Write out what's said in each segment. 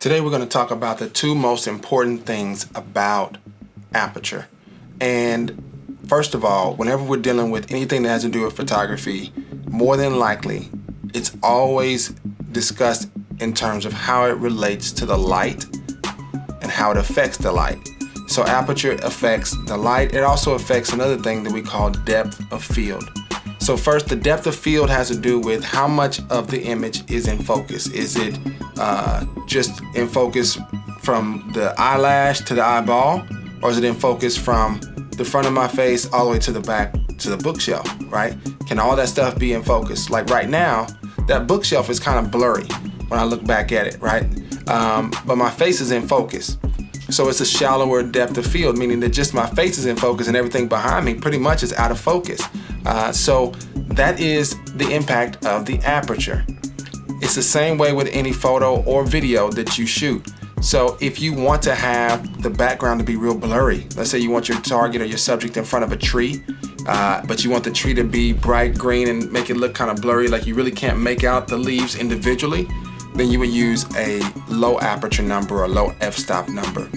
Today we're going to talk about the two most important things about Aperture. And first of all, whenever we're dealing with anything that has to do with photography, more than likely, it's always discussed in terms of how it relates to the light and how it affects the light. So Aperture affects the light. It also affects another thing that we call depth of field. So first, the depth of field has to do with how much of the image is in focus. Is it just in focus from the eyelash to the eyeball, or is it in focus from the front of my face all the way to the back to the bookshelf, right? Can all that stuff be in focus? Like right now, that bookshelf is kind of blurry when I look back at it, right? But my face is in focus. So it's a shallower depth of field, meaning that just my face is in focus and everything behind me pretty much is out of focus. So that is the impact of the aperture. It's the same way with any photo or video that you shoot. So if you want to have the background to be real blurry, let's say you want your target or your subject in front of a tree, but you want the tree to be bright green and make it look kind of blurry, like you really can't make out the leaves individually, then you would use a low aperture number or low f-stop number.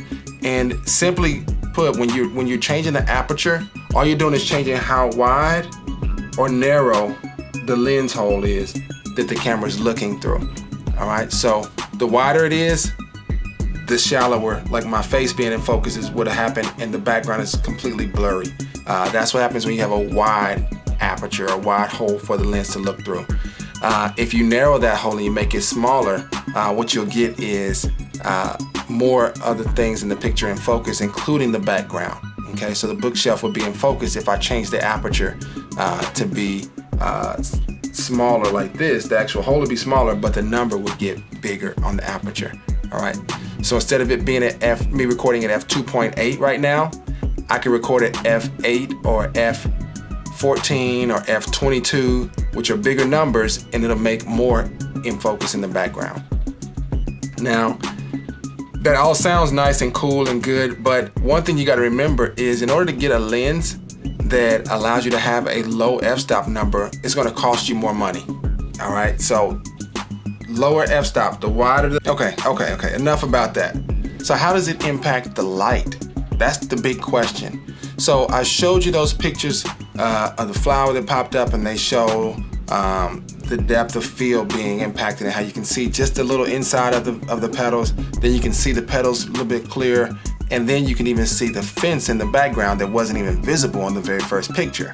And simply put, when you're changing the aperture, all you're doing is changing how wide or narrow the lens hole is that the camera is looking through. All right, so the wider it is, the shallower, like my face being in focus, is what happened, and the background is completely blurry. That's what happens when you have a wide aperture, a wide hole for the lens to look through. If you narrow that hole and you make it smaller, what you'll get is more of the things in the picture in focus, including the background. Okay, so the bookshelf would be in focus if I change the aperture to be smaller like this. The actual hole would be smaller, but the number would get bigger on the aperture. All right, so instead of it being at me recording at f2.8 right now, I can record at f8 or f14 or f22, which are bigger numbers, and it'll make more in focus in the background. Now, that all sounds nice and cool and good, but one thing you got to remember is in order to get a lens that allows you to have a low f-stop number, it's going to cost you more money. All right, so lower f-stop, the wider the... Okay, enough about that. So how does it impact the light? That's the big question. So I showed you those pictures of the flower that popped up, and they show the depth of field being impacted and how you can see just a little inside of the petals. Then you can see the petals a little bit clearer, and then you can even see the fence in the background that wasn't even visible in the very first picture.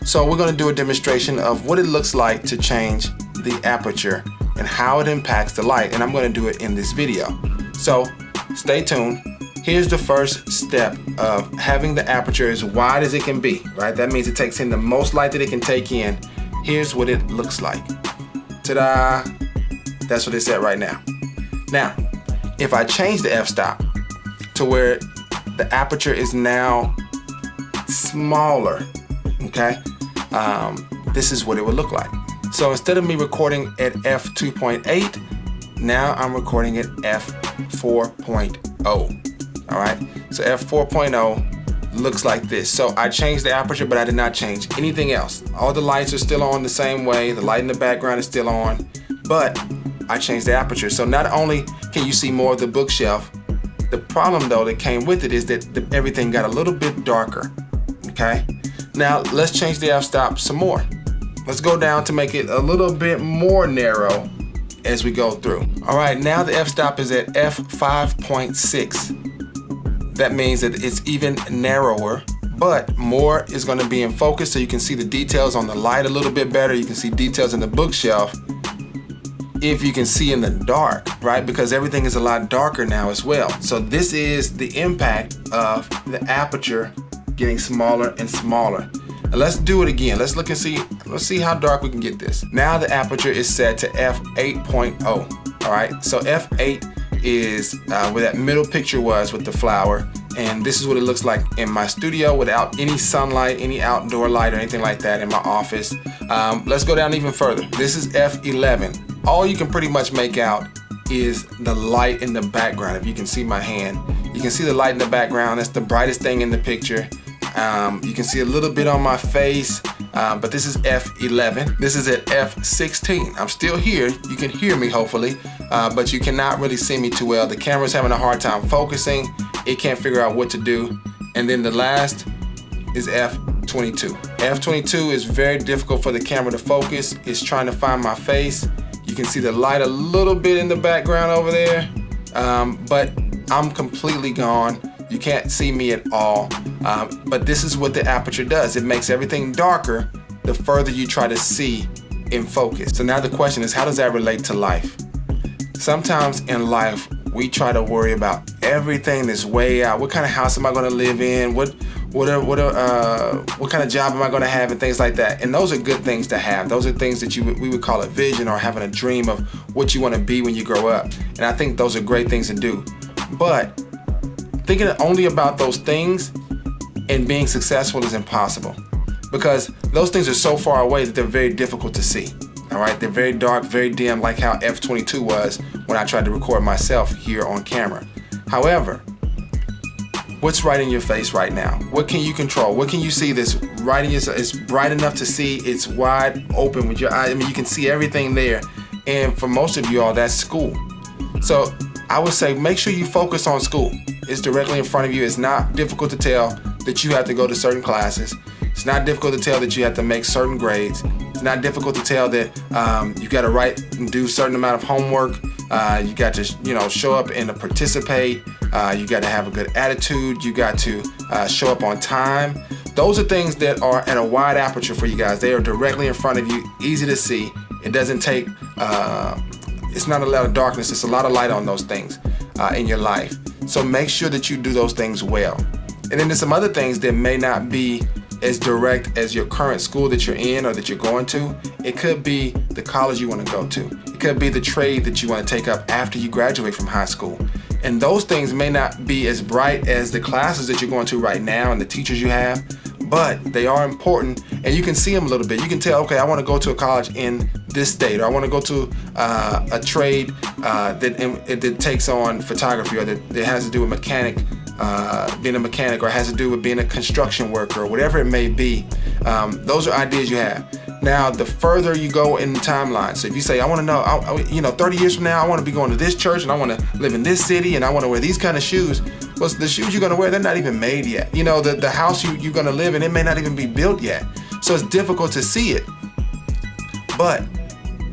So we're going to do a demonstration of what it looks like to change the aperture and how it impacts the light, and I'm going to do it in this video. So stay tuned. Here's the first step of having the aperture as wide as it can be, right? That means it takes in the most light that it can take in. Here's what it looks like. Ta-da! That's what it's at right now. Now, if I change the f-stop to where the aperture is now smaller, okay? This is what it would look like. So instead of me recording at f2.8, now I'm recording at f4.0. All right, so f4.0 looks like this. So I changed the aperture, but I did not change anything else. All the lights are still on the same way. The light in the background is still on, but I changed the aperture. So not only can you see more of the bookshelf, the problem though that came with it is that everything got a little bit darker, okay? Now let's change the f-stop some more. Let's go down to make it a little bit more narrow as we go through. All right, now the f-stop is at f5.6. That means that it's even narrower, but more is going to be in focus, so you can see the details on the light a little bit better. You can see details in the bookshelf if you can see in the dark, right? Because everything is a lot darker now as well. So this is the impact of the aperture getting smaller and smaller. And let's do it again. Let's look and see. Let's see how dark we can get this. Now the aperture is set to f8.0. All right, so f8 is where that middle picture was with the flower, and this is what it looks like in my studio without any sunlight, any outdoor light or anything like that in my office. Let's go down even further. This is f11. All you can pretty much make out is the light in the background. If you can see my hand, you can see the light in the background. That's the brightest thing in the picture. You can see a little bit on my face, but this is f11. This is at f16. I'm still here. You can hear me hopefully, but you cannot really see me too well. The camera's having a hard time focusing. It can't figure out what to do. And then the last is f22. f22 is very difficult for the camera to focus. It's trying to find my face. You can see the light a little bit in the background over there, but I'm completely gone. You can't see me at all, but this is what the aperture does. It makes everything darker the further you try to see in focus. So now the question is, how does that relate to life? Sometimes in life, we try to worry about everything that's way out. What kind of house am I going to live in? What kind of job am I going to have, and things like that. And those are good things to have. Those are things that we would call a vision, or having a dream of what you want to be when you grow up. And I think those are great things to do. But thinking only about those things and being successful is impossible, because those things are so far away that they're very difficult to see. All right, they're very dark, very dim, like how f22 was when I tried to record myself here on camera. However, what's right in your face right now? What can you control? What can you see that's right in your? It's bright enough to see. It's wide open with your eyes. I mean, you can see everything there. And for most of you all, that's school. So I would say make sure you focus on school. It's directly in front of you. It's not difficult to tell that you have to go to certain classes. It's not difficult to tell that you have to make certain grades. It's not difficult to tell that you got to write and do a certain amount of homework. You got to, show up and participate. You got to have a good attitude. You got to show up on time. Those are things that are at a wide aperture for you guys. They are directly in front of you, easy to see. It doesn't take, it's not a lot of darkness. It's a lot of light on those things in your life. So make sure that you do those things well. And then there's some other things that may not be as direct as your current school that you're in or that you're going to. It could be the college you want to go to. It could be the trade that you want to take up after you graduate from high school. And those things may not be as bright as the classes that you're going to right now and the teachers you have, but they are important, and you can see them a little bit. You can tell, okay, I want to go to a college in this state, or I want to go to a trade that takes on photography, or that has to do with being a mechanic, or has to do with being a construction worker, or whatever it may be. Those are ideas you have. Now, the further you go in the timeline, so if you say, I want to know, 30 years from now, I want to be going to this church, and I want to live in this city, and I want to wear these kind of shoes. Well, the shoes you're going to wear, they're not even made yet. The house you're going to live in, it may not even be built yet. So it's difficult to see it. But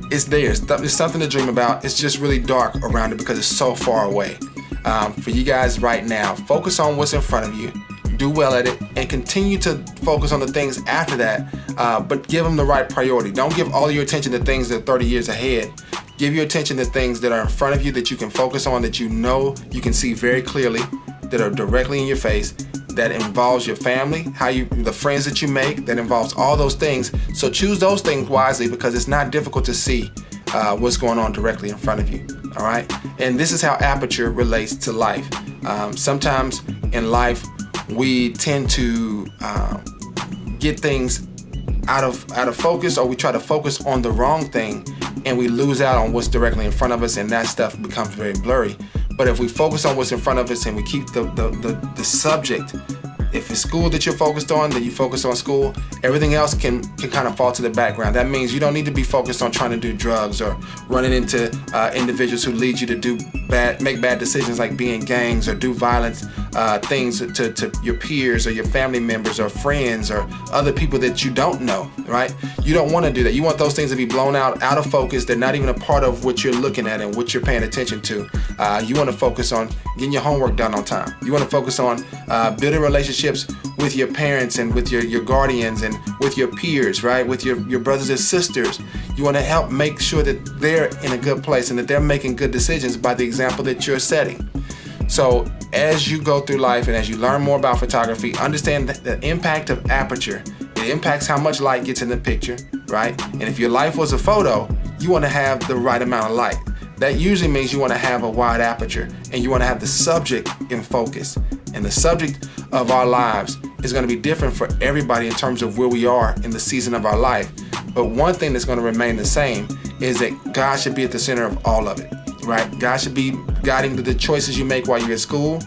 it's there. It's something to dream about. It's just really dark around it because it's so far away. For you guys right now, focus on what's in front of you. Do well at it, and continue to focus on the things after that, but give them the right priority. Don't give all your attention to things that are 30 years ahead. Give your attention to things that are in front of you, that you can focus on, that you know you can see very clearly, that are directly in your face, that involves your family, the friends that you make, that involves all those things. So choose those things wisely, because it's not difficult to see what's going on directly in front of you. All right, and this is how aperture relates to life. Sometimes in life, we tend to get things out of focus, or we try to focus on the wrong thing, and we lose out on what's directly in front of us, and that stuff becomes very blurry. But if we focus on what's in front of us, and we keep the subject, if it's school that you're focused on, then you focus on school. Everything else can kind of fall to the background. That means you don't need to be focused on trying to do drugs, or running into individuals who lead you to make bad decisions, like be in gangs or do violence things to your peers or your family members or friends or other people that you don't know, right? You don't want to do that. You want those things to be blown out of focus. They're not even a part of what you're looking at and what you're paying attention to. You want to focus on getting your homework done on time. You want to focus on building relationships with your parents and with your guardians and with your peers, right? With your brothers and sisters. You want to help make sure that they're in a good place and that they're making good decisions by the example that you're setting. So as you go through life and as you learn more about photography, understand the impact of aperture. It impacts how much light gets in the picture, right? And if your life was a photo, you want to have the right amount of light. That usually means you want to have a wide aperture, and you want to have the subject in focus. And the subject of our lives is going to be different for everybody in terms of where we are in the season of our life. But one thing that's going to remain the same is that God should be at the center of all of it, right? God should be guiding the choices you make while you're at school.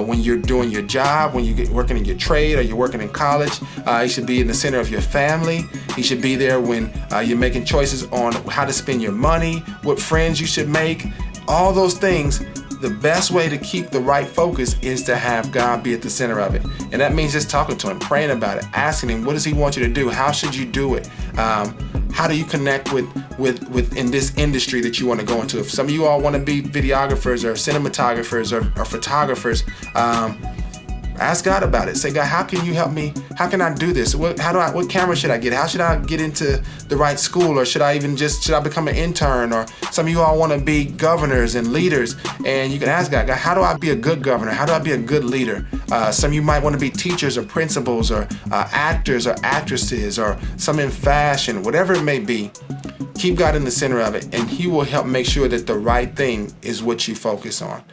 when you're doing your job, when you're working in your trade or you're working in college. He should be in the center of your family. He should be there when you're making choices on how to spend your money, what friends you should make, all those things. The best way to keep the right focus is to have God be at the center of it. And that means just talking to him, praying about it, asking him, what does he want you to do? How should you do it? How do you connect with in this industry that you want to go into? If some of you all want to be videographers or cinematographers or photographers, ask God about it. Say, God, how can you help me? How can I do this? What camera should I get? How should I get into the right school? Or should I become an intern? Or some of you all want to be governors and leaders, and you can ask God, how do I be a good governor? How do I be a good leader? Some of you might want to be teachers or principals or actors or actresses or some in fashion, whatever it may be. Keep God in the center of it, and he will help make sure that the right thing is what you focus on.